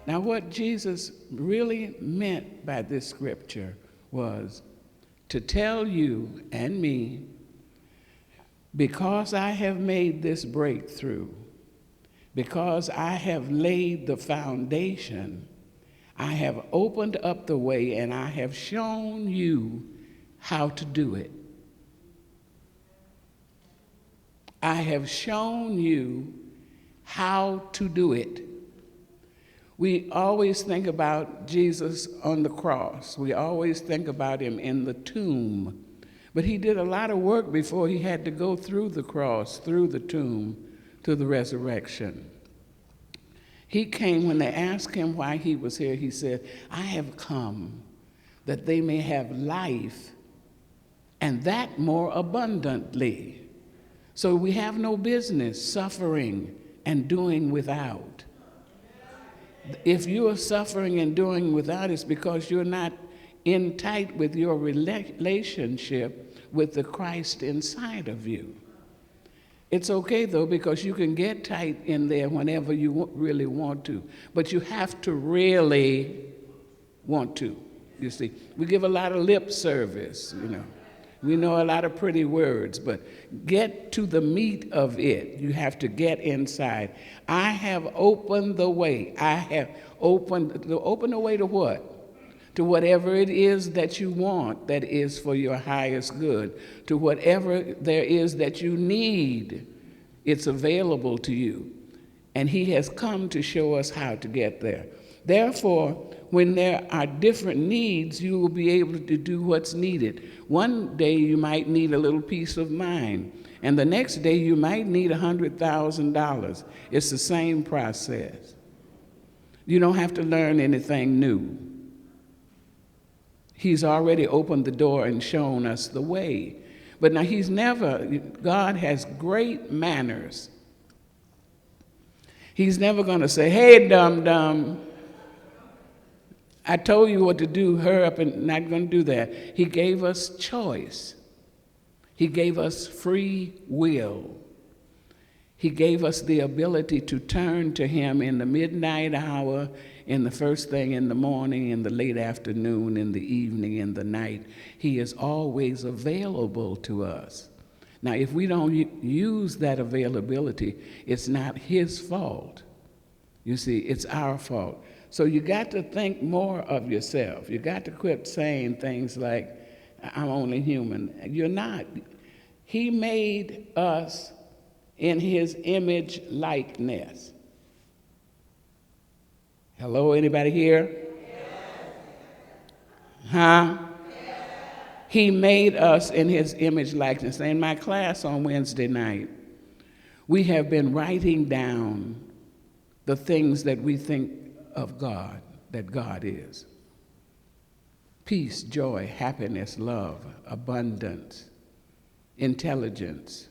Now, what Jesus really meant by this scripture was to tell you and me, because I have made this breakthrough, because I have laid the foundation, I have opened up the way and I have shown you how to do it. I have shown you how to do it. We always think about Jesus on the cross. We always think about him in the tomb. But he did a lot of work before he had to go through the cross, through the tomb, to the resurrection. He came, when they asked him why he was here, he said, I have come that they may have life, and that more abundantly. So we have no business suffering and doing without. If you are suffering and doing without, it's because you're not in tight with your relationship with the Christ inside of you. It's okay, though, because you can get tight in there whenever you really want to. But you have to really want to, you see. We give a lot of lip service, you know. We know a lot of pretty words, but get to the meat of it. You have to get inside. I have opened the way. I have opened the way to what? To whatever it is that you want that is for your highest good. To whatever there is that you need, it's available to you. And he has come to show us how to get there. Therefore, when there are different needs, you will be able to do what's needed. One day you might need a little peace of mind, and the next day you might need $100,000. It's the same process. You don't have to learn anything new. He's already opened the door and shown us the way. But now God has great manners. He's never going to say, hey, dum-dum, I told you what to do, hurry up, and not going to do that. He gave us choice. He gave us free will. He gave us the ability to turn to him in the midnight hour, in the first thing in the morning, in the late afternoon, in the evening, in the night. He is always available to us. Now, if we don't use that availability, it's not his fault. You see, it's our fault. So you got to think more of yourself. You got to quit saying things like, I'm only human. You're not. He made us in his image likeness. Hello, anybody here? Yes. Huh? Yes. He made us in his image likeness. In my class on Wednesday night, we have been writing down the things that we think of God, that God is. Peace, joy, happiness, love, abundance, intelligence,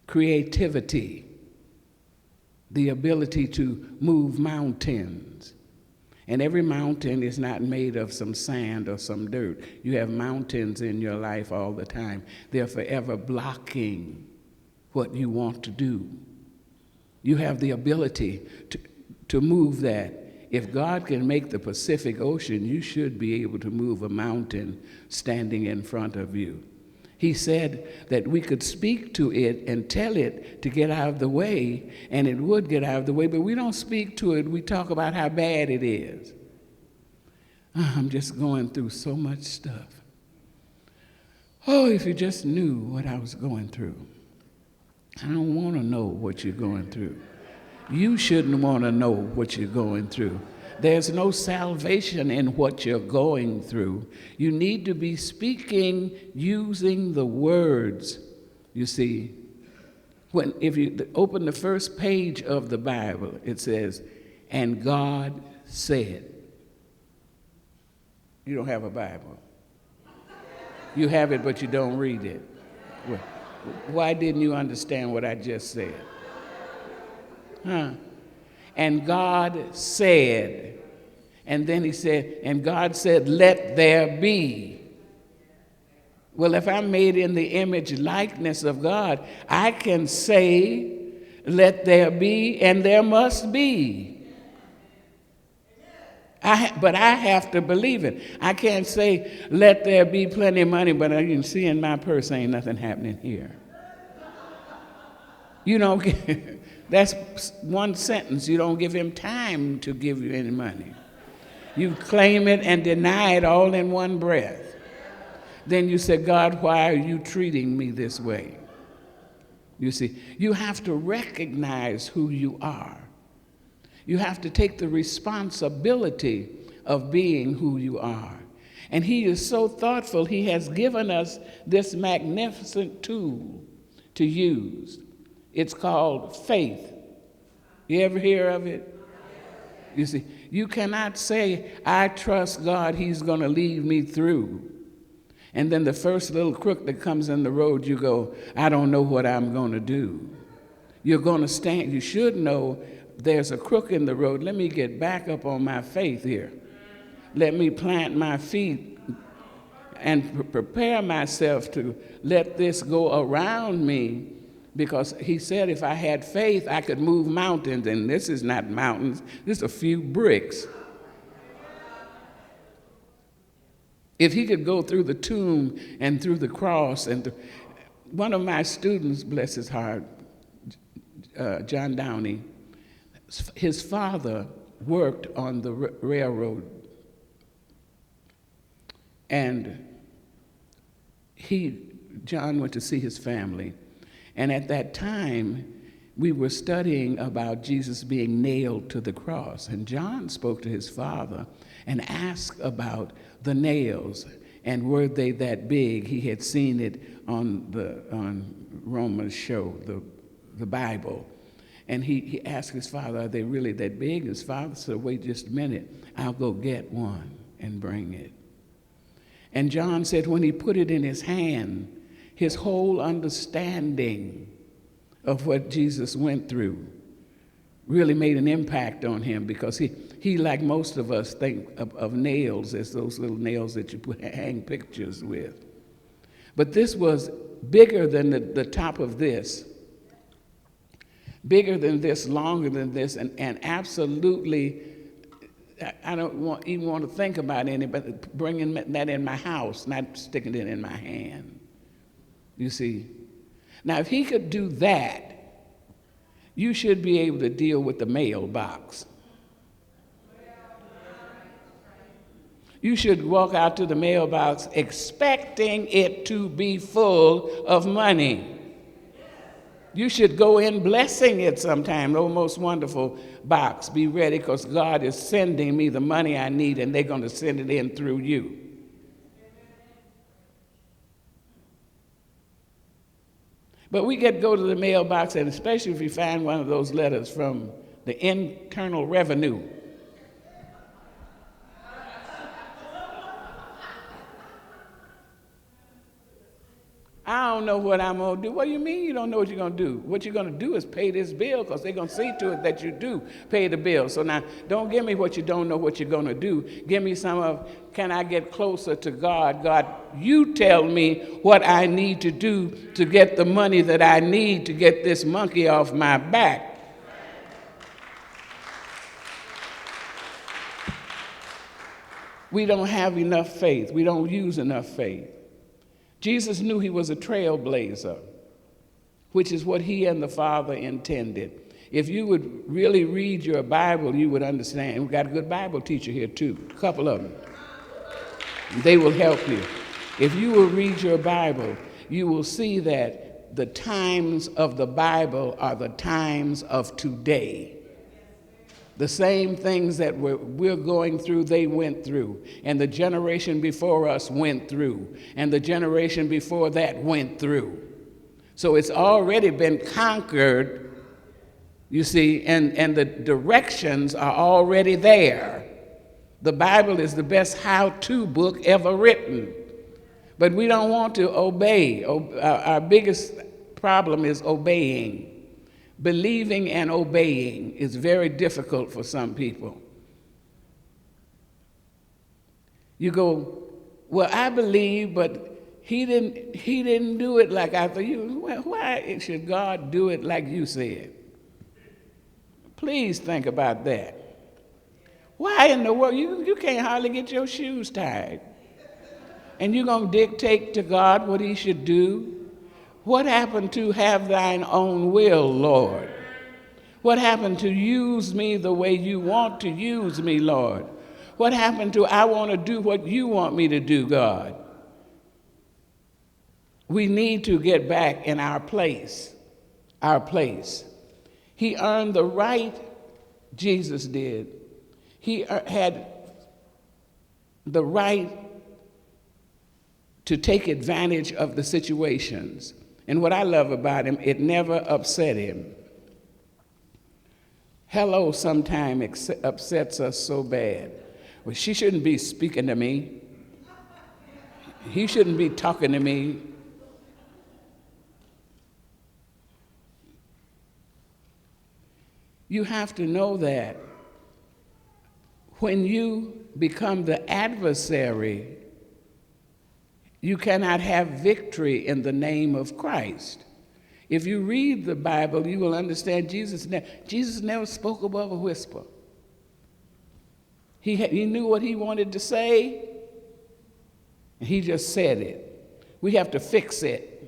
creativity, the ability to move mountains. And every mountain is not made of some sand or some dirt. You have mountains in your life all the time. They're forever blocking what you want to do. You have the ability to move that. If God can make the Pacific Ocean, you should be able to move a mountain standing in front of you. He said that we could speak to it and tell it to get out of the way, and it would get out of the way, but we don't speak to it. We talk about how bad it is. I'm just going through so much stuff. Oh, if you just knew what I was going through. I don't want to know what you're going through. You shouldn't want to know what you're going through. There's no salvation in what you're going through. You need to be speaking using the words. You see, if you open the first page of the Bible, it says, and God said. You don't have a Bible. You have it, but you don't read it. Why didn't you understand what I just said? Huh? And God said, and then he said, and God said, let there be. Well, if I'm made in the image likeness of God, I can say, let there be, and there must be. But I have to believe it. I can't say, let there be plenty of money, but you can see in my purse ain't nothing happening here. You don't that's one sentence. You don't give him time to give you any money. You claim it and deny it all in one breath. Then you say, God, why are you treating me this way? You see, you have to recognize who you are. You have to take the responsibility of being who you are. And he is so thoughtful, he has given us this magnificent tool to use. It's called faith. You ever hear of it? You see, you cannot say, I trust God, he's going to lead me through. And then the first little crook that comes in the road, you go, I don't know what I'm going to do. You're going to stand. You should know there's a crook in the road. Let me get back up on my faith here. Let me plant my feet and prepare myself to let this go around me, because he said if I had faith, I could move mountains, and this is not mountains. This is a few bricks. If he could go through the tomb and through the cross, and one of my students, bless his heart, John Downey, his father worked on the railroad, and John went to see his family, and at that time we were studying about Jesus being nailed to the cross, and John spoke to his father and asked about the nails, and were they that big? He had seen it on Roma's show, the Bible. And he asked his father, are they really that big? His father said, wait just a minute, I'll go get one and bring it. And John said when he put it in his hand, his whole understanding of what Jesus went through really made an impact on him, because he like most of us, think of nails as those little nails that you hang pictures with. But this was bigger than the top of this, bigger than this, longer than this, and absolutely, I don't even want to think about any, but bringing that in my house, not sticking it in my hand. You see? Now, if he could do that, you should be able to deal with the mailbox. You should walk out to the mailbox expecting it to be full of money. You should go in blessing it sometime. Oh, most wonderful box. Be ready, because God is sending me the money I need, and they're going to send it in through you. But we go to the mailbox, and especially if you find one of those letters from the Internal Revenue. I don't know what I'm going to do. What do you mean you don't know what you're going to do? What you're going to do is pay this bill, because they're going to see to it that you do pay the bill. So now, don't give me what you don't know what you're going to do. Give me some of, can I get closer to God? God, you tell me what I need to do to get the money that I need to get this monkey off my back. We don't have enough faith. We don't use enough faith. Jesus knew he was a trailblazer, which is what he and the Father intended. If you would really read your Bible, you would understand. We've got a good Bible teacher here, too, a couple of them. They will help you. If you will read your Bible, you will see that the times of the Bible are the times of today. The same things that we're going through, they went through. And the generation before us went through. And the generation before that went through. So it's already been conquered, you see, and the directions are already there. The Bible is the best how-to book ever written. But we don't want to obey. Our biggest problem is obeying. Believing and obeying is very difficult for some people. You go, well, I believe, but he didn't do it like I thought. Why should God do it like you said? Please think about that. Why in the world? You can't hardly get your shoes tied. And you're going to dictate to God what he should do? What happened to have thine own will, Lord? What happened to use me the way you want to use me, Lord? What happened to I want to do what you want me to do, God? We need to get back in our place. Our place. He earned the right, Jesus did. He had the right to take advantage of the situations. And what I love about him, it never upset him. Hello sometimes upsets us so bad. Well, she shouldn't be speaking to me. He shouldn't be talking to me. You have to know that when you become the adversary, you cannot have victory in the name of Christ. If you read the Bible, you will understand Jesus never spoke above a whisper. He knew what he wanted to say, and he just said it. We have to fix it.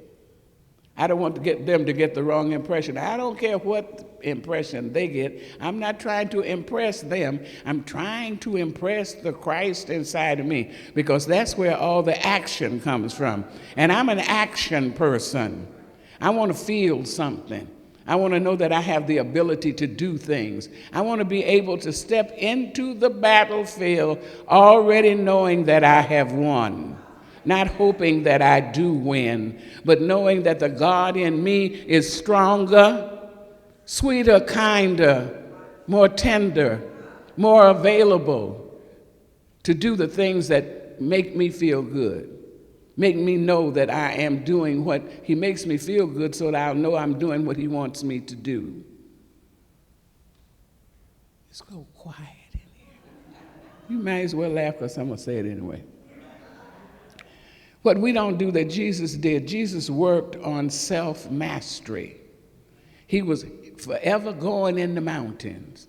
I don't want to get them to get the wrong impression. I don't care what impression they get. I'm not trying to impress them. I'm trying to impress the Christ inside of me, because that's where all the action comes from. And I'm an action person. I want to feel something. I want to know that I have the ability to do things. I want to be able to step into the battlefield already knowing that I have won. Not hoping that I do win, but knowing that the God in me is stronger, sweeter, kinder, more tender, more available to do the things that make me feel good. Make me know that I am doing what he makes me feel good, so that I'll know I'm doing what he wants me to do. It's so quiet in here. You might as well laugh, because I'm going to say it anyway. What we don't do that Jesus did, Jesus worked on self-mastery. He was forever going in the mountains.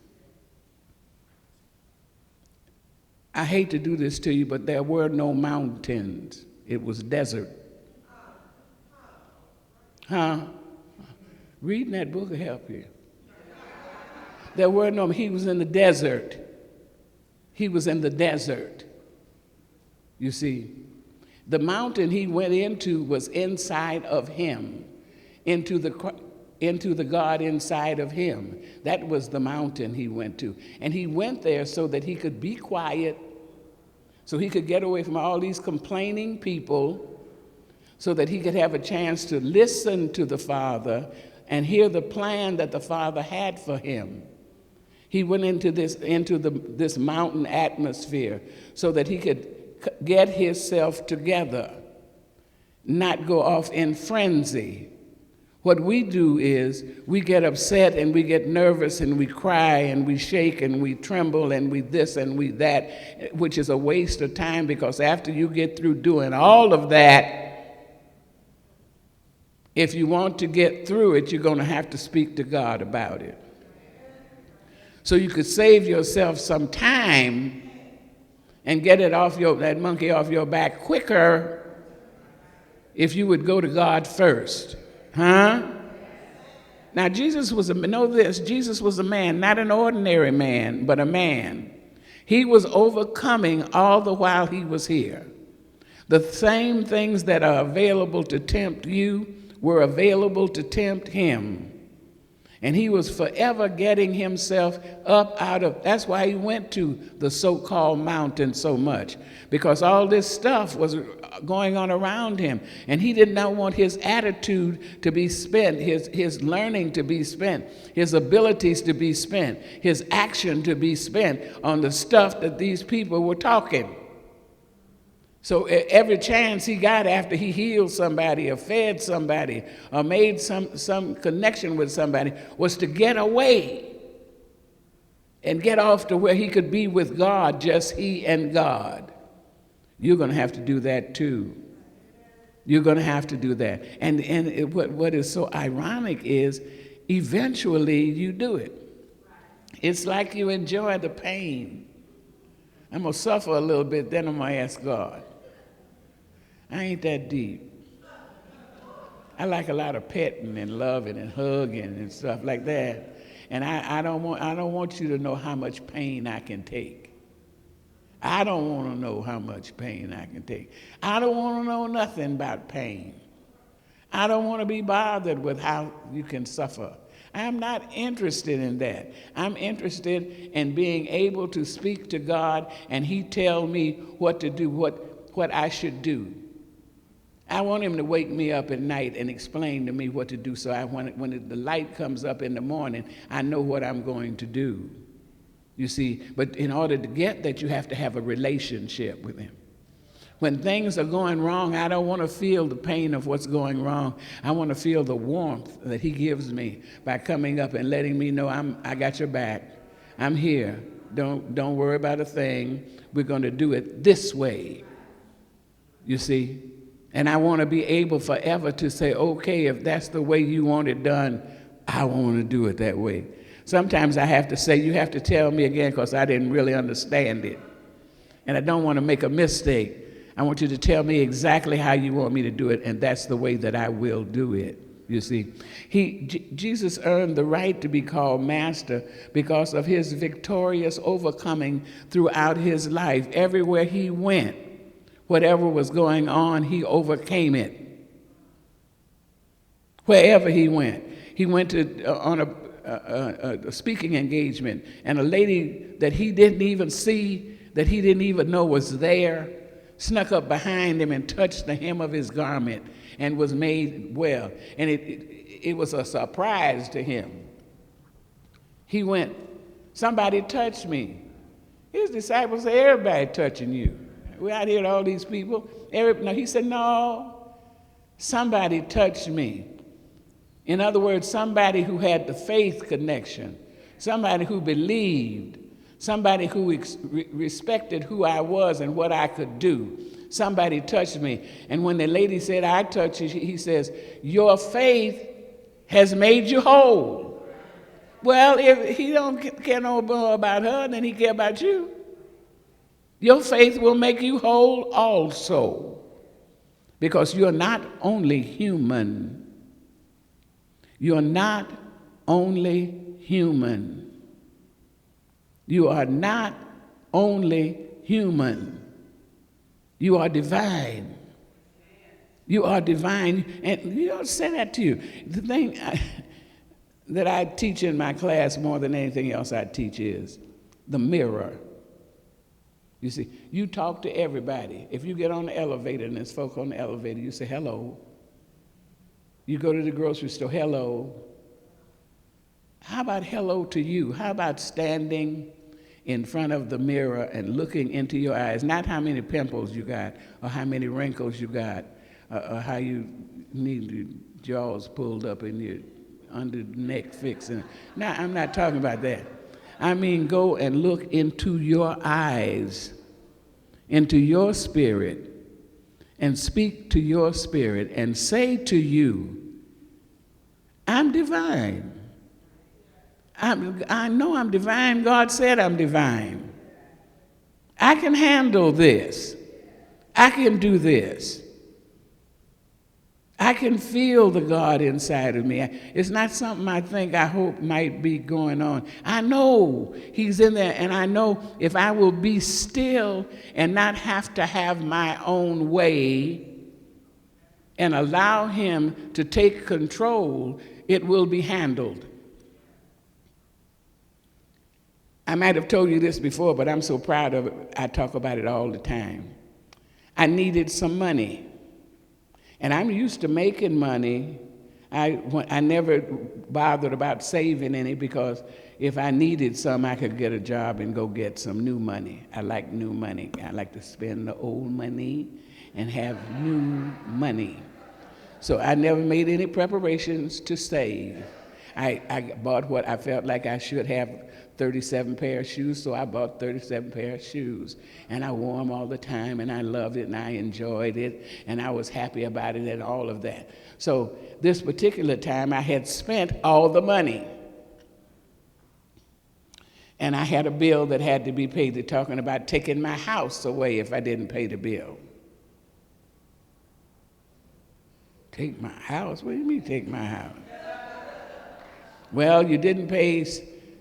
I hate to do this to you, but there were no mountains. It was desert. Reading that book will help you. There were no, he was in the desert. He was in the desert. You see, the mountain he went into was inside of him, into the God inside of him. That was the mountain he went to. And he went there so that he could be quiet, so he could get away from all these complaining people, so that he could have a chance to listen to the Father and hear the plan that the Father had for him. He went into this mountain atmosphere so that he could get himself together, not go off in frenzy. What we do is we get upset and we get nervous and we cry and we shake and we tremble and we this and we that, which is a waste of time, because after you get through doing all of that, if you want to get through it, you're going to have to speak to God about it. So you could save yourself some time and get it off that monkey off your back quicker if you would go to God first. Now, Jesus was a man, not an ordinary man, but a man. He was overcoming all the while he was here. The same things that are available to tempt you were available to tempt him. And he was forever getting himself up out of, that's why he went to the so-called mountain so much, because all this stuff was going on around him. And he did not want his attitude to be spent, his learning to be spent, his abilities to be spent, his action to be spent on the stuff that these people were talking. So every chance he got after he healed somebody or fed somebody or made some connection with somebody was to get away and get off to where he could be with God, just he and God. You're going to have to do that too. You're going to have to do that. And what is so ironic is eventually you do it. It's like you enjoy the pain. I'm going to suffer a little bit, then I'm going to ask God. I ain't that deep. I like a lot of petting and loving and hugging and stuff like that. And I don't want you to know how much pain I can take. I don't want to know how much pain I can take. I don't want to know nothing about pain. I don't want to be bothered with how you can suffer. I'm not interested in that. I'm interested in being able to speak to God and he tell me what to do, what I should do. I want him to wake me up at night and explain to me what to do, so when the light comes up in the morning, I know what I'm going to do. You see, but in order to get that, you have to have a relationship with him. When things are going wrong, I don't want to feel the pain of what's going wrong. I want to feel the warmth that he gives me by coming up and letting me know I got your back. I'm here. Don't worry about a thing. We're going to do it this way. You see? And I want to be able forever to say, okay, if that's the way you want it done, I want to do it that way. Sometimes I have to say, you have to tell me again because I didn't really understand it. And I don't want to make a mistake. I want you to tell me exactly how you want me to do it, and that's the way that I will do it, you see. Jesus earned the right to be called master because of his victorious overcoming throughout his life. Everywhere he went, whatever was going on, he overcame it. Wherever he went to on a speaking engagement, and a lady that he didn't even see, that he didn't even know was there, snuck up behind him and touched the hem of his garment and was made well. And it was a surprise to him. He went, somebody touched me. His disciples said, everybody touching you. We're out here, all these people. No, he said, no, somebody touched me. In other words, somebody who had the faith connection, somebody who believed, somebody who respected who I was and what I could do. Somebody touched me. And when the lady said, I touched you, he says, your faith has made you whole. Well, if he don't care no more about her than he care about you, your faith will make you whole also. Because you're not only human. You're not only human. You are not only human. You are divine. You are divine. And you don't say that to you. The thing that I teach in my class more than anything else I teach is the mirror. You see, you talk to everybody. If you get on the elevator and there's folk on the elevator, you say hello. You go to the grocery store, hello. How about hello to you? How about standing in front of the mirror and looking into your eyes? Not how many pimples you got, or how many wrinkles you got, or how you need your jaws pulled up and your under the neck fixed. No, I'm not talking about that. I mean, go and look into your eyes, into your spirit, and speak to your spirit and say to you, I'm divine. I know I'm divine. God said I'm divine. I can handle this. I can do this. I can feel the God inside of me. It's not something I hope might be going on. I know he's in there, and I know if I will be still and not have to have my own way and allow him to take control, it will be handled. I might have told you this before, but I'm so proud of it, I talk about it all the time. I needed some money. And I'm used to making money. I never bothered about saving any, because if I needed some, I could get a job and go get some new money. I like new money. I like to spend the old money and have new money. So I never made any preparations to save. I bought what I felt like I should have, 37 pair of shoes, so I bought 37 pair of shoes. And I wore them all the time, and I loved it, and I enjoyed it, and I was happy about it and all of that. So this particular time, I had spent all the money. And I had a bill that had to be paid. They're talking about taking my house away if I didn't pay the bill. Take my house? What do you mean take my house? Well, you didn't pay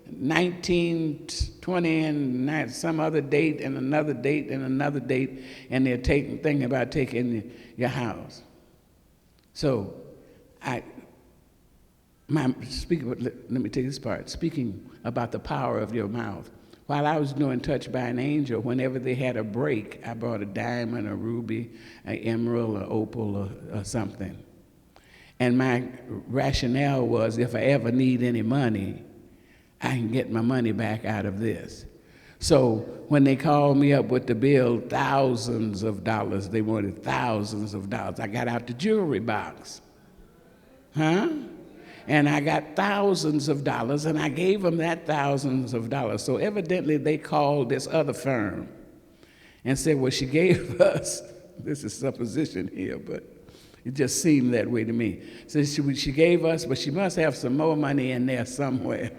19, 20, and some other date and another date and another date, and they're thinking about taking your house. So, let me take this part. Speaking about the power of your mouth. While I was doing Touched by an Angel, whenever they had a break, I brought a diamond, a ruby, an emerald, an opal, or something. And my rationale was, if I ever need any money, I can get my money back out of this. So when they called me up with the bill, thousands of dollars, they wanted thousands of dollars. I got out the jewelry box. And I got thousands of dollars, and I gave them that thousands of dollars. So evidently they called this other firm and said, well, she gave us, this is supposition here, but it just seemed that way to me. So she gave us, but she must have some more money in there somewhere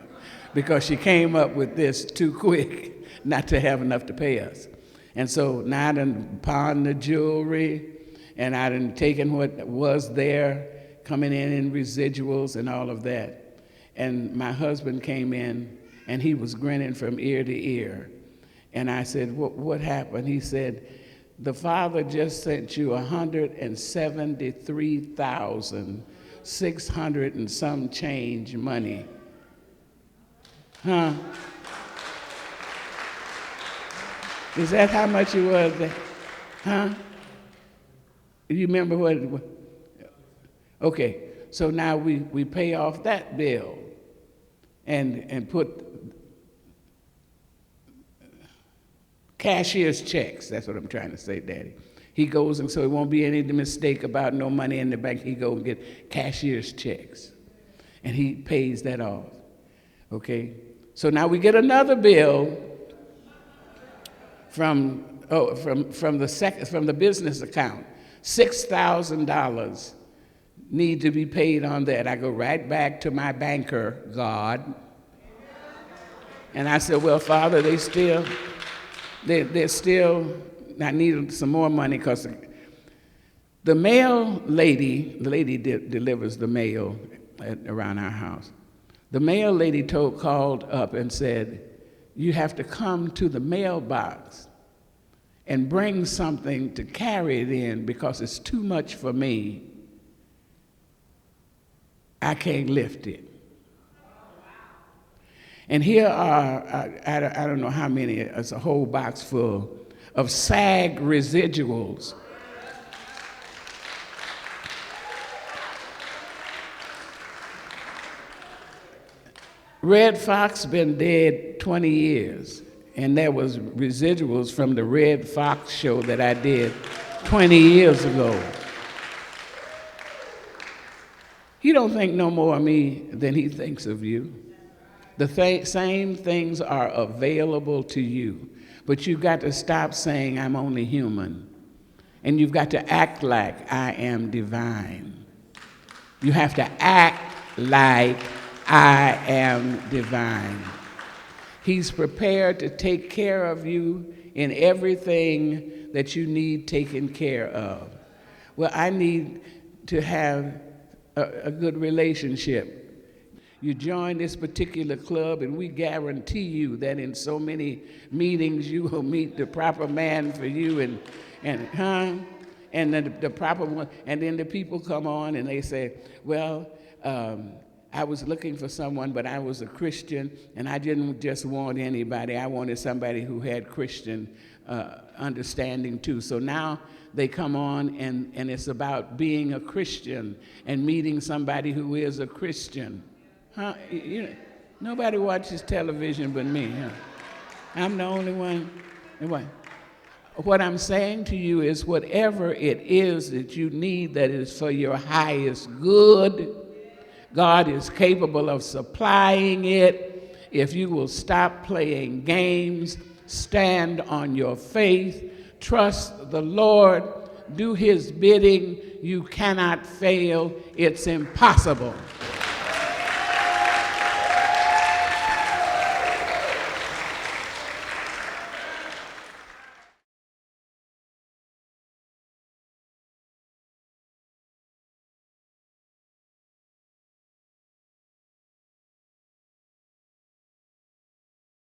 because she came up with this too quick not to have enough to pay us. And so now I done pawned the jewelry, and I done taken what was there, coming in residuals and all of that. And my husband came in, and he was grinning from ear to ear. And I said, what happened? He said, the Father just sent you 173,600 and some change money. Is that how much it was? You remember what it was? Okay, so now we pay off that bill and put cashier's checks. That's what I'm trying to say, Daddy. He goes, and so it won't be any mistake about no money in the bank. He go and get cashier's checks, and he pays that off. Okay, so now we get another bill from the business account, $6,000. Need to be paid on that. I go right back to my banker, God, and I said, well, Father, they're still, I need some more money because the mail lady, the lady delivers the mail around our house. The mail lady called up and said, you have to come to the mailbox and bring something to carry it in because it's too much for me. I can't lift it. And here are, I don't know how many, it's a whole box full of SAG residuals. Red Fox been dead 20 years, and there was residuals from the Red Fox show that I did 20 years ago. He don't think no more of me than he thinks of you. The same things are available to you, but you've got to stop saying I'm only human, and you've got to act like I am divine. You have to act like I am divine. He's prepared to take care of you in everything that you need taken care of. Well, I need to have a good relationship. You join this particular club, and we guarantee you that in so many meetings you will meet the proper man for you, and the proper one. And then the people come on and they say, well, I was looking for someone, but I was a Christian, and I didn't just want anybody. I wanted somebody who had Christian understanding too. So now they come on, and it's about being a Christian and meeting somebody who is a Christian. Nobody watches television but me. I'm the only one. What I'm saying to you is whatever it is that you need that is for your highest good, God is capable of supplying it if you will stop playing games, stand on your faith, trust the Lord, do his bidding. You cannot fail. It's impossible.